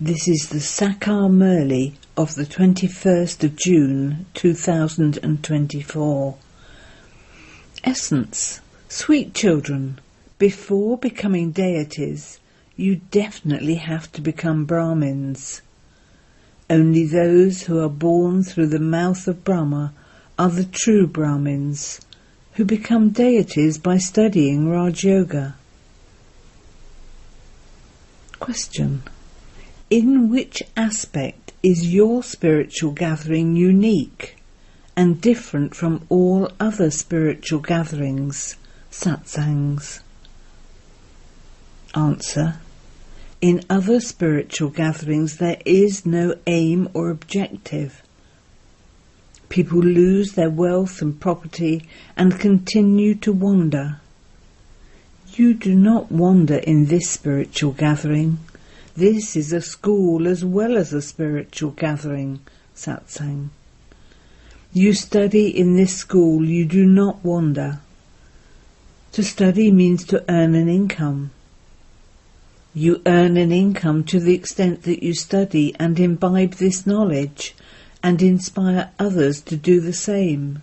This is the Sakar Murli of the 21st of June 2024. Essence. Sweet children, before becoming deities, you definitely have to become Brahmins. Only those who are born through the mouth of Brahma are the true Brahmins, who become deities by studying Raj Yoga. Question. In which aspect is your spiritual gathering unique and different from all other spiritual gatherings, satsangs? Answer. In other spiritual gatherings there is no aim or objective. People lose their wealth and property and continue to wander. You do not wander in this spiritual gathering. This is a school as well as a spiritual gathering, satsang. You study in this school, you do not wander. To study means to earn an income. You earn an income to the extent that you study and imbibe this knowledge and inspire others to do the same.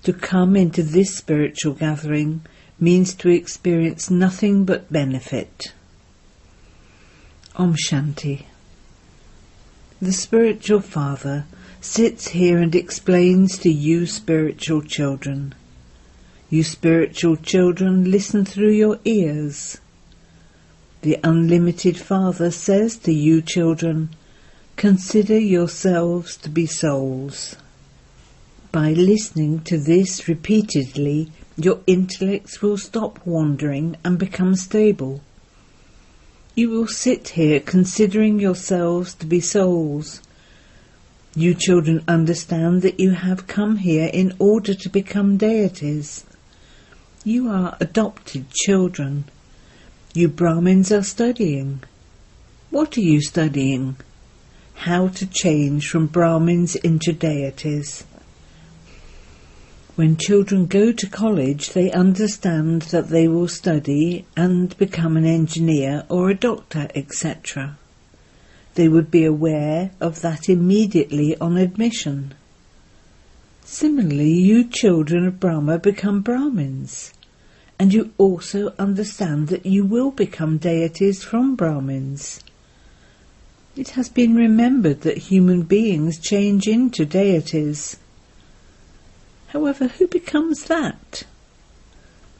To come into this spiritual gathering means to experience nothing but benefit. Om Shanti. The spiritual father sits here and explains to you spiritual children. You spiritual children listen through your ears. The unlimited father says to you children, consider yourselves to be souls. By listening to this repeatedly, your intellects will stop wandering and become stable. You will sit here considering yourselves to be souls. You children understand that you have come here in order to become deities. You are adopted children. You Brahmins are studying. What are you studying? How to change from Brahmins into deities. When children go to college, they understand that they will study and become an engineer or a doctor, etc. They would be aware of that immediately on admission. Similarly, you children of Brahma become Brahmins, and you also understand that you will become deities from Brahmins. It has been remembered that human beings change into deities. However, who becomes that?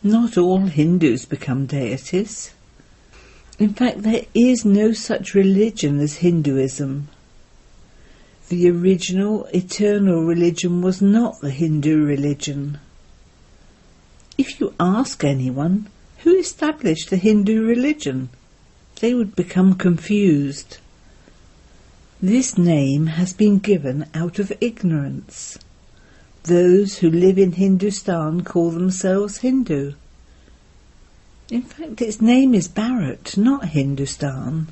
Not all Hindus become deities. In fact, there is no such religion as Hinduism. The original, eternal religion was not the Hindu religion. If you ask anyone, who established the Hindu religion, they would become confused. This name has been given out of ignorance. Those who live in Hindustan call themselves Hindu. In fact, its name is Bharat, not Hindustan.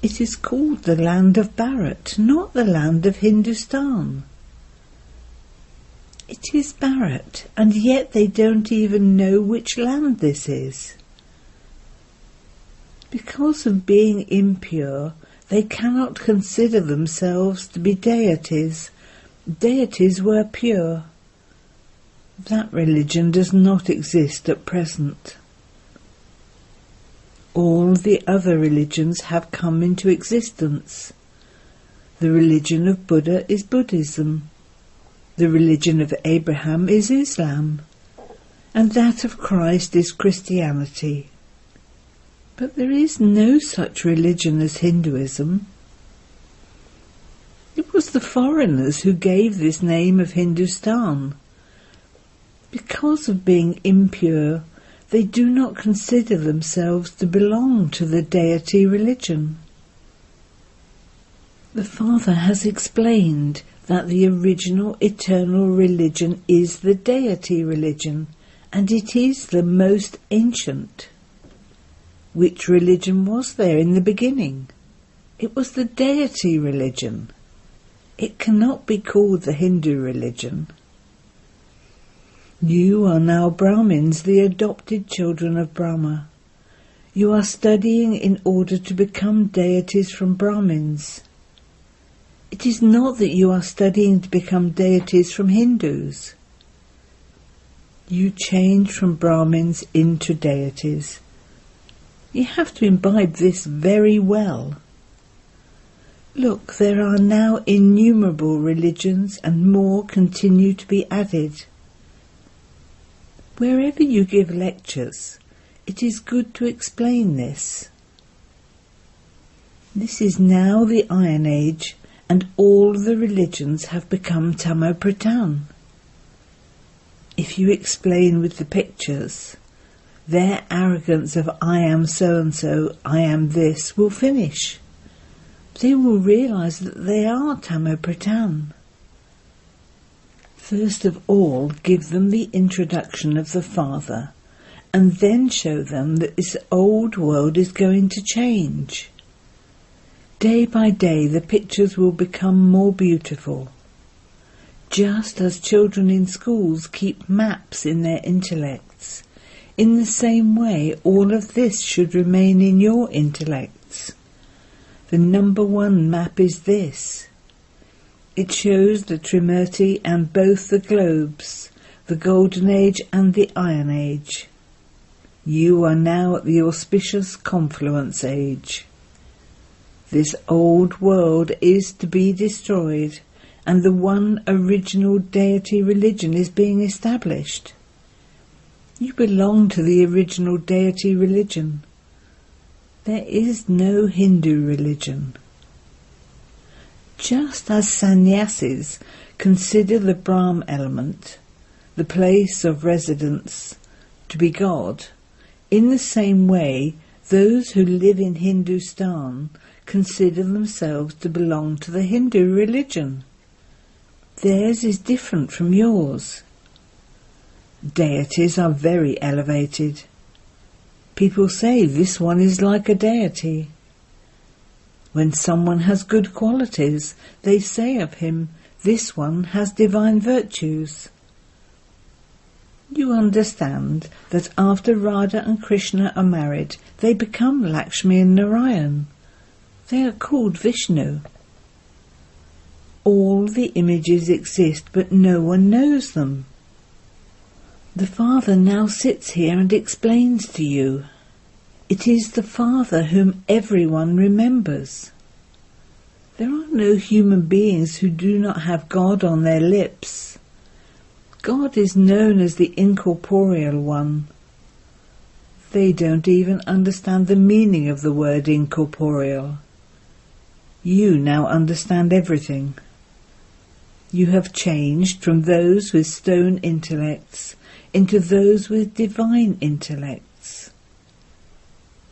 It is called the land of Bharat, not the land of Hindustan. It is Bharat, and yet they don't even know which land this is. Because of being impure, they cannot consider themselves to be deities. Deities were pure. That religion does not exist at present. All the other religions have come into existence. The religion of Buddha is Buddhism. The religion of Abraham is Islam. And that of Christ is Christianity. But there is no such religion as Hinduism. It was the foreigners who gave this name of Hindustan. Because of being impure, they do not consider themselves to belong to the deity religion. The Father has explained that the original eternal religion is the deity religion, and it is the most ancient. Which religion was there in the beginning? It was the deity religion. It cannot be called the Hindu religion. You are now Brahmins, the adopted children of Brahma. You are studying in order to become deities from Brahmins. It is not that you are studying to become deities from Hindus. You change from Brahmins into deities. You have to imbibe this very well. Look, there are now innumerable religions and more continue to be added. Wherever you give lectures, it is good to explain this. This is now the Iron Age, and all the religions have become Tamo-Pradhan. If you explain with the pictures, their arrogance of I am so-and-so, I am this, will finish. They will realise that they are Tamo-Pradhan. First of all, give them the introduction of the Father, and then show them that this old world is going to change. Day by day the pictures will become more beautiful. Just as children in schools keep maps in their intellects, in the same way all of this should remain in your intellects. The number one map is this. It shows the Trimurti and both the globes, the Golden Age and the Iron Age. You are now at the auspicious confluence age. This old world is to be destroyed, and the one original deity religion is being established. You belong to the original deity religion. There is no Hindu religion. Just as sannyasis consider the Brahm element, the place of residence, to be God, in the same way those who live in Hindustan consider themselves to belong to the Hindu religion. Theirs is different from yours. Deities are very elevated. People say this one is like a deity. When someone has good qualities, they say of him, this one has divine virtues. You understand that after Radha and Krishna are married, they become Lakshmi and Narayan. They are called Vishnu. All the images exist, but no one knows them. The Father now sits here and explains to you. It is the Father whom everyone remembers. There are no human beings who do not have God on their lips. God is known as the incorporeal one. They don't even understand the meaning of the word incorporeal. You now understand everything. You have changed from those with stone intellects into those with divine intellects.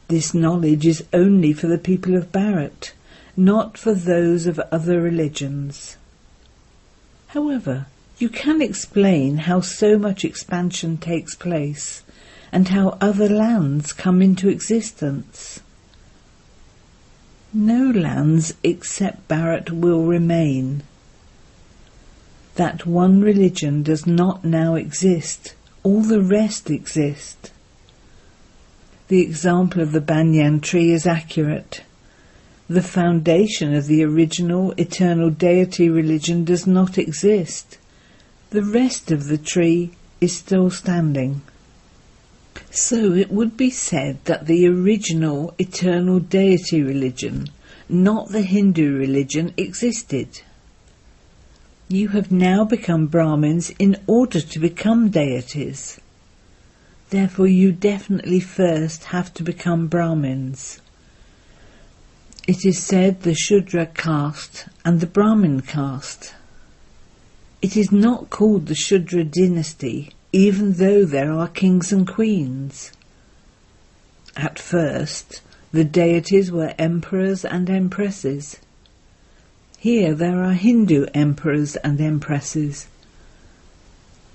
This knowledge is only for the people of Bharat, not for those of other religions. However, you can explain how so much expansion takes place and how other lands come into existence. No lands except Bharat will remain. That one religion does not now exist. All the rest exist. The example of the banyan tree is accurate. The foundation of the original eternal deity religion does not exist. The rest of the tree is still standing. So it would be said that the original eternal deity religion, not the Hindu religion, existed. You have now become Brahmins in order to become deities. Therefore you definitely first have to become Brahmins. It is said the Shudra caste and the Brahmin caste. It is not called the Shudra dynasty, even though there are kings and queens. At first, the deities were emperors and empresses. Here there are Hindu emperors and empresses.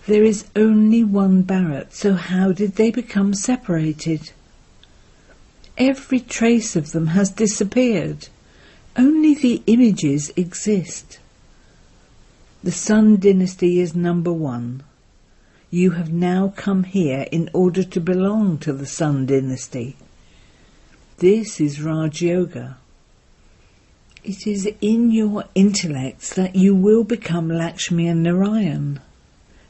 There is only one Bharat, so how did they become separated? Every trace of them has disappeared. Only the images exist. The Sun dynasty is number one. You have now come here in order to belong to the Sun dynasty. This is Raj Yoga. It is in your intellects that you will become Lakshmi and Narayan.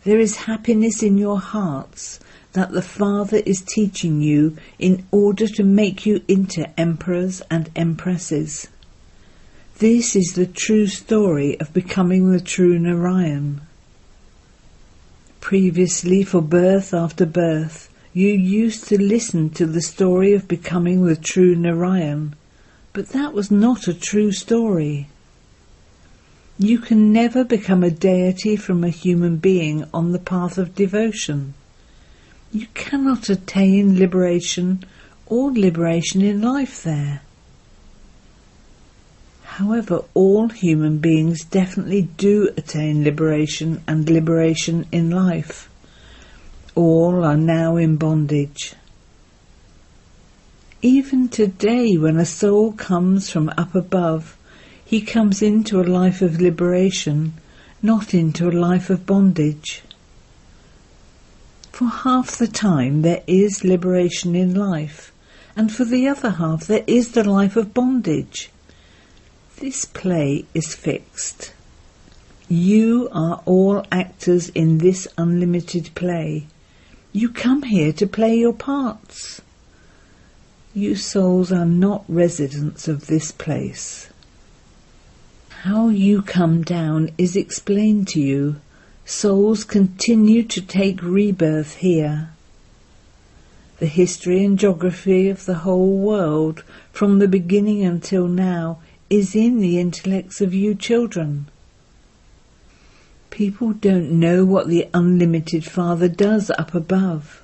There is happiness in your hearts that the Father is teaching you in order to make you into emperors and empresses. This is the true story of becoming the true Narayan. Previously, for birth after birth, you used to listen to the story of becoming the true Narayan, but that was not a true story. You can never become a deity from a human being on the path of devotion. You cannot attain liberation or liberation in life there. However, all human beings definitely do attain liberation and liberation in life. All are now in bondage. Even today, when a soul comes from up above, he comes into a life of liberation, not into a life of bondage. For half the time there is liberation in life, and for the other half there is the life of bondage. This play is fixed. You are all actors in this unlimited play. You come here to play your parts. You souls are not residents of this place. How you come down is explained to you. Souls continue to take rebirth here. The history and geography of the whole world, from the beginning until now, is in the intellects of you children. People don't know what the unlimited Father does up above.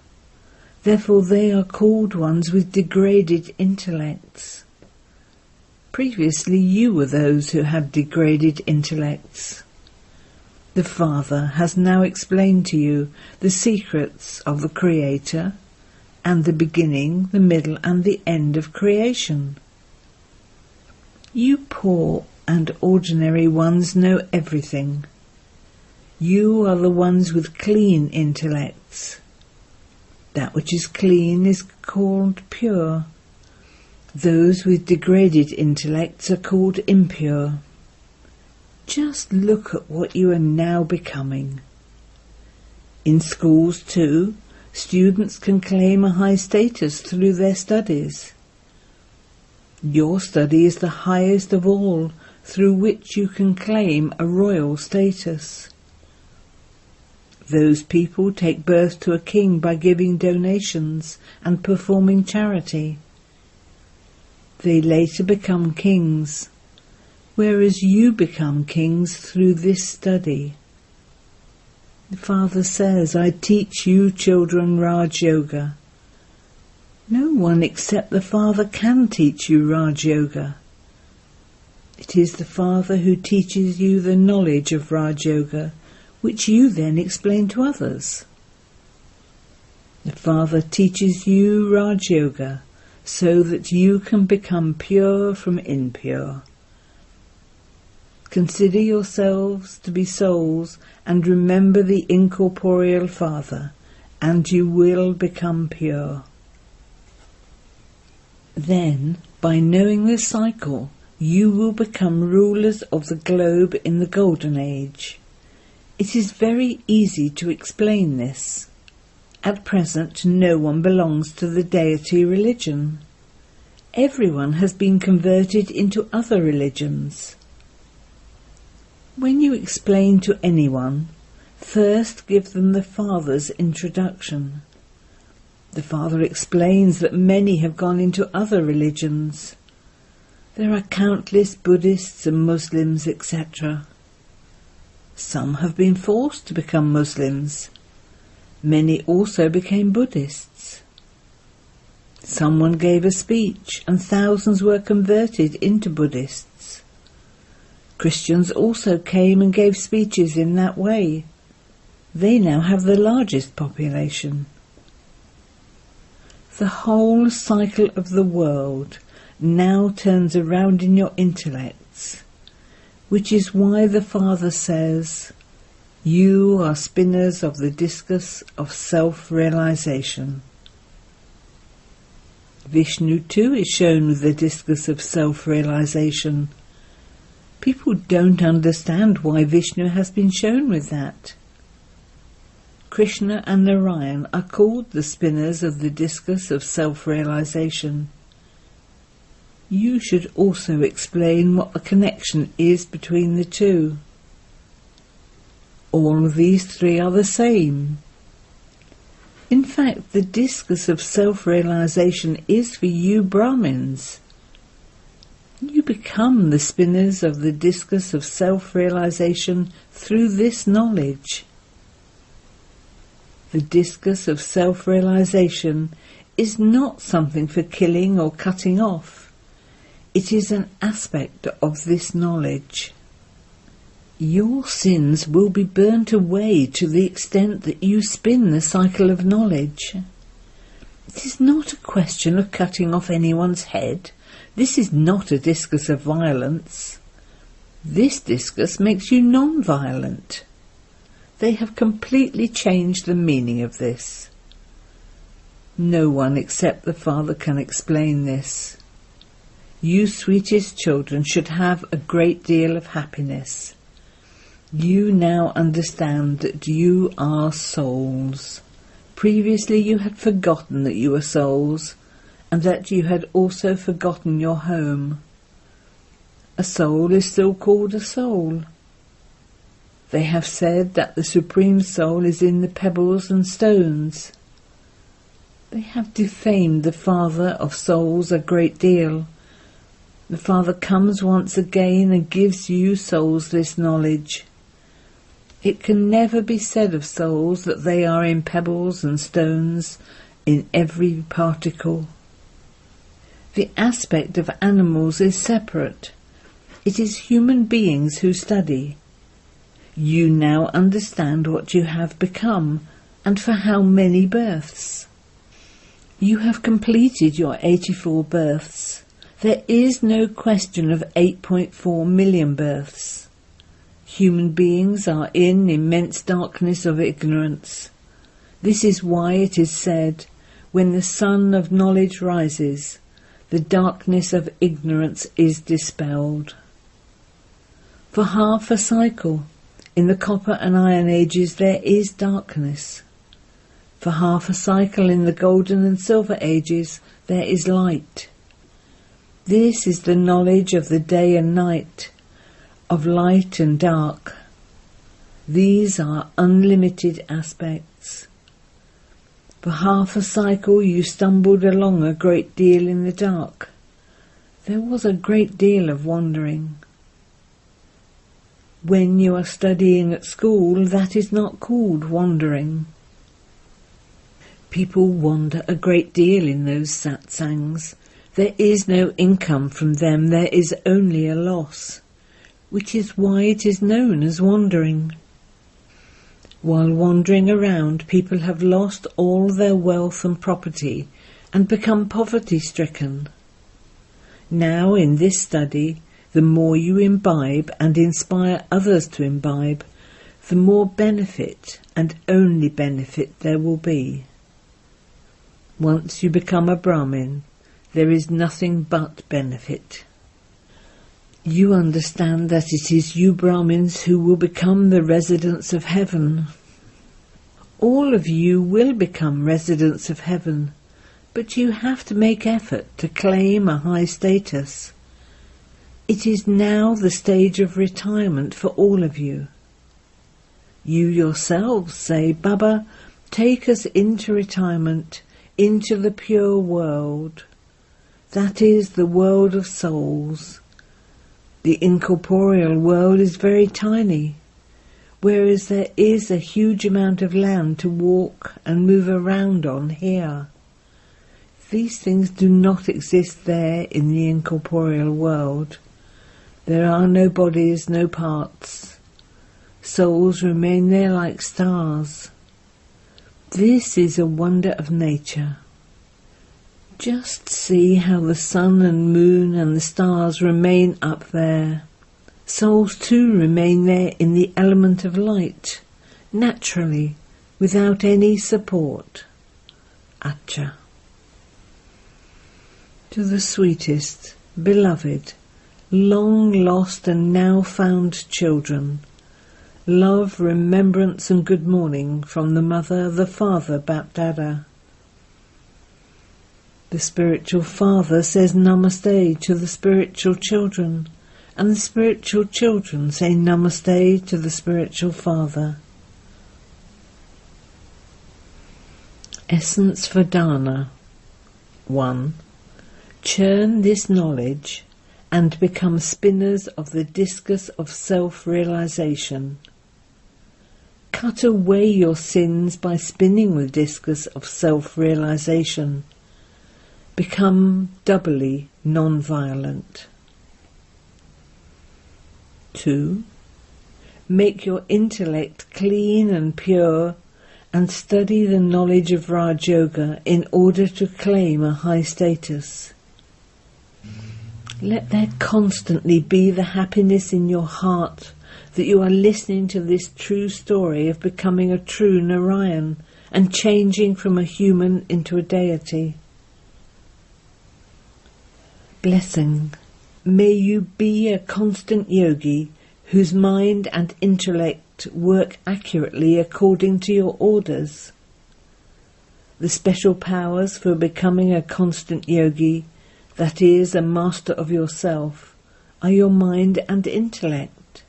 Therefore they are called ones with degraded intellects. Previously you were those who had degraded intellects. The Father has now explained to you the secrets of the Creator and the beginning, the middle and the end of creation. You poor and ordinary ones know everything. You are the ones with clean intellects. That which is clean is called pure. Those with degraded intellects are called impure. Just look at what you are now becoming. In schools too, students can claim a high status through their studies. Your study is the highest of all, through which you can claim a royal status. Those people take birth to a king by giving donations and performing charity. They later become kings, whereas you become kings through this study. The Father says, I teach you children Raj Yoga. No one except the Father can teach you Raj Yoga. It is the Father who teaches you the knowledge of Raj Yoga, which you then explain to others. The Father teaches you Raj Yoga, so that you can become pure from impure. Consider yourselves to be souls and remember the incorporeal Father, and you will become pure. Then, by knowing this cycle, you will become rulers of the globe in the Golden Age. It is very easy to explain this. At present, no one belongs to the deity religion. Everyone has been converted into other religions. When you explain to anyone, first give them the Father's introduction. The Father explains that many have gone into other religions. There are countless Buddhists and Muslims, etc. Some have been forced to become Muslims. Many also became Buddhists. Someone gave a speech and thousands were converted into Buddhists. Christians also came and gave speeches in that way. They now have the largest population. The whole cycle of the world now turns around in your intellects, which is why the Father says, you are spinners of the discus of self-realization. Vishnu too is shown with the discus of self-realization. People don't understand why Vishnu has been shown with that. Krishna and Narayan are called the spinners of the discus of self-realization. You should also explain what the connection is between the two. All of these three are the same. In fact, the discus of self-realization is for you Brahmins. You become the spinners of the discus of self-realization through this knowledge. The discus of self-realization is not something for killing or cutting off. It is an aspect of this knowledge. Your sins will be burnt away to the extent that you spin the cycle of knowledge. It is not a question of cutting off anyone's head. This is not a discus of violence. This discus makes you non-violent. They have completely changed the meaning of this. No one except the Father can explain this. You sweetest children should have a great deal of happiness. You now understand that you are souls. Previously you had forgotten that you were souls, and that you had also forgotten your home. A soul is still called a soul. They have said that the Supreme Soul is in the pebbles and stones. They have defamed the Father of souls a great deal. The Father comes once again and gives you souls this knowledge. It can never be said of souls that they are in pebbles and stones, in every particle. The aspect of animals is separate. It is human beings who study. You now understand what you have become, and for how many births. You have completed your 84 births. There is no question of 8.4 million births. Human beings are in immense darkness of ignorance. This is why it is said, when the sun of knowledge rises, the darkness of ignorance is dispelled. For half a cycle, in the copper and iron ages there is darkness. For half a cycle in the golden and silver ages there is light. This is the knowledge of the day and night, of light and dark. These are unlimited aspects. For half a cycle you stumbled along a great deal in the dark. There was a great deal of wandering. When you are studying at school, that is not called wandering. People wander a great deal in those satsangs. There is no income from them, there is only a loss, which is why it is known as wandering. While wandering around, people have lost all their wealth and property and become poverty-stricken. Now, in this study, the more you imbibe and inspire others to imbibe, the more benefit and only benefit there will be. Once you become a Brahmin, there is nothing but benefit. You understand that it is you Brahmins who will become the residents of heaven. All of you will become residents of heaven, but you have to make effort to claim a high status. It is now the stage of retirement for all of you. You yourselves say, Baba, take us into retirement, into the pure world. That is the world of souls. The incorporeal world is very tiny, whereas there is a huge amount of land to walk and move around on here. These things do not exist there in the incorporeal world. There are no bodies, no parts. Souls remain there like stars. This is a wonder of nature. Just see how the sun and moon and the stars remain up there. Souls too remain there in the element of light, naturally, without any support. Acha. To the sweetest, beloved, long lost and now found children, love, remembrance and good morning from the Mother, the Father, Bapdada. The spiritual father says Namaste to the spiritual children, and the spiritual children say Namaste to the spiritual father. Essence for Dana. 1. Churn this knowledge and become spinners of the discus of self-realization. Cut away your sins by spinning the discus of self-realization. Become doubly non-violent. 2. Make your intellect clean and pure and study the knowledge of Raj Yoga in order to claim a high status. Let there constantly be the happiness in your heart that you are listening to this true story of becoming a true Narayan and changing from a human into a deity. Blessing. May you be a constant yogi whose mind and intellect work accurately according to your orders. The special powers for becoming a constant yogi, that is, a master of yourself, are your mind and intellect.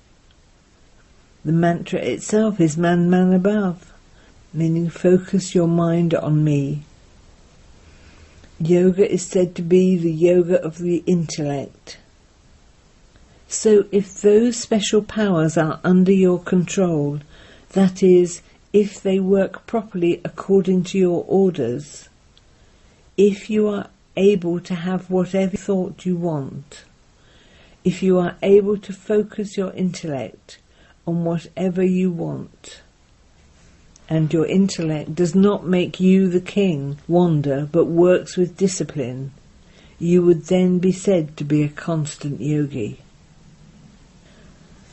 The mantra itself is Man Man Above, meaning focus your mind on me. Yoga is said to be the yoga of the intellect. So if those special powers are under your control, that is, if they work properly according to your orders, if you are able to have whatever thought you want, if you are able to focus your intellect on whatever you want, and your intellect does not make you the king wander but works with discipline, you would then be said to be a constant yogi.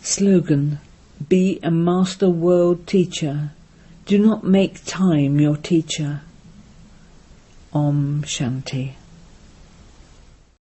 Slogan. Be a master world teacher. Do not make time your teacher. Om Shanti.